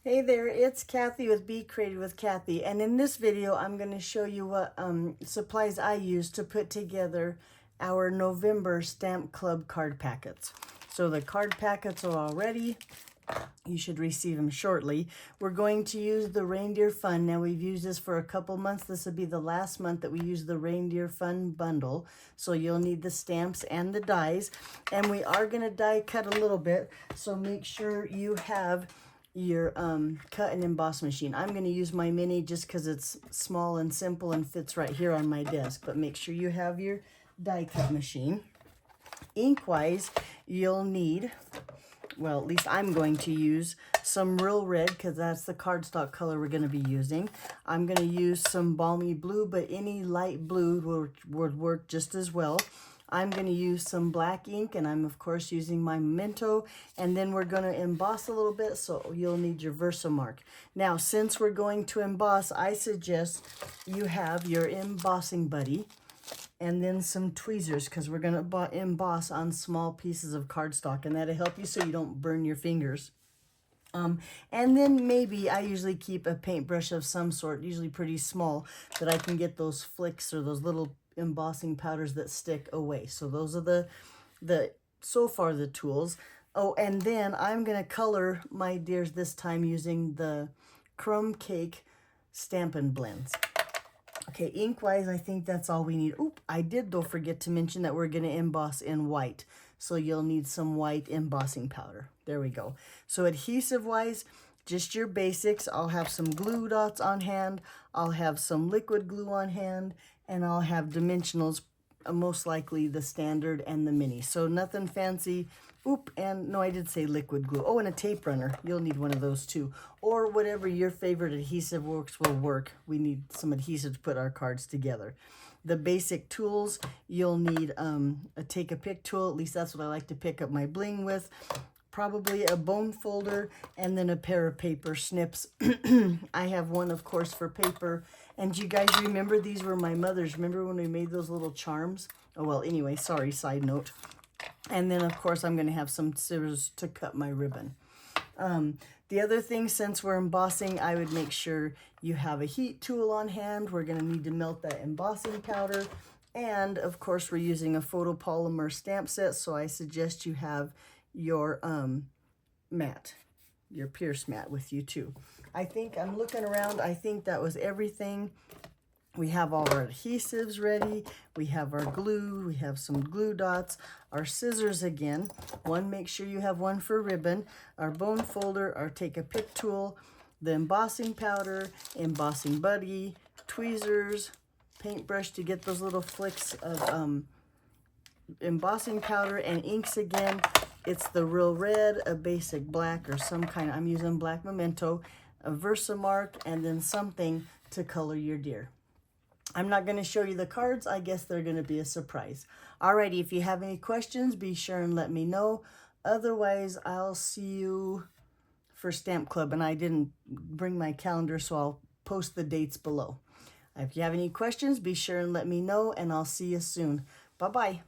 Hey there, it's Kathy with Be Creative with Kathy, and in this video I'm going to show you what supplies I use to put together our November Stamp Club card packets. So the card packets are all ready. You should receive them shortly. We're going to use the Reindeer Fun. Now we've used this for a couple months. This will be the last month that we use the Reindeer Fun bundle. So you'll need the stamps and the dies. And we are going to die cut a little bit. So make sure you have your cut and emboss machine. I'm going to use my mini just because it's small and simple and fits right here on my desk. But make sure you have your die cut machine. Ink wise, you'll need, well, at least I'm going to use some Real Red because that's the cardstock color we're going to be using. I'm going to use some Balmy Blue, but any light blue would work just as well. I'm going to use some black ink, and I'm of course using my Memento, and then we're going to emboss a little bit, so you'll need your Versamark. Now, since we're going to emboss, I suggest you have your embossing buddy and then some tweezers, because we're going to emboss on small pieces of cardstock, and that'll help you so you don't burn your fingers. And then maybe I usually keep a paintbrush of some sort, usually pretty small, that I can get those flicks or those little embossing powders that stick away. So those are so far the tools. Oh, and then I'm going to color my dears this time using the Crumb Cake Stampin' Blends. Okay, ink-wise, I think that's all we need. Oop, I did, though, forget to mention that we're going to emboss in white. So you'll need some white embossing powder. There we go. So adhesive-wise, just your basics. I'll have some glue dots on hand. I'll have some liquid glue on hand. And I'll have dimensionals, most likely the standard and the mini. So nothing fancy. Oop, and no, I did say liquid glue. Oh, and a tape runner. You'll need one of those too. Or whatever your favorite adhesive works will work. We need some adhesive to put our cards together. The basic tools, you'll need a take-a-pick tool. At least that's what I like to pick up my bling with. Probably a bone folder, and then a pair of paper snips. I have one, of course, for paper. And you guys remember, these were my mother's. Remember when we made those little charms? Oh, well, anyway, sorry, side note. And then, of course, I'm going to have some scissors to cut my ribbon. The other thing, since we're embossing, I would make sure you have a heat tool on hand. We're going to need to melt that embossing powder. And, of course, we're using a photopolymer stamp set, so I suggest you have your mat, your Pierce mat with you too. I think I'm looking around. I think that was everything. We have all our adhesives ready. We have our glue. We have some glue dots. Our scissors again. Make sure you have one for ribbon. Our bone folder, our take-a-pick tool, the embossing powder, embossing buddy, tweezers, paintbrush to get those little flicks of embossing powder, and inks again. It's the Real Red, a basic black, or some kind. I'm using black Memento, a Versamark, and then something to color your deer. I'm not going to show you the cards. I guess they're going to be a surprise. Alrighty, if you have any questions, be sure and let me know. Otherwise, I'll see you for Stamp Club. And I didn't bring my calendar, so I'll post the dates below. If you have any questions, be sure and let me know, and I'll see you soon. Bye-bye.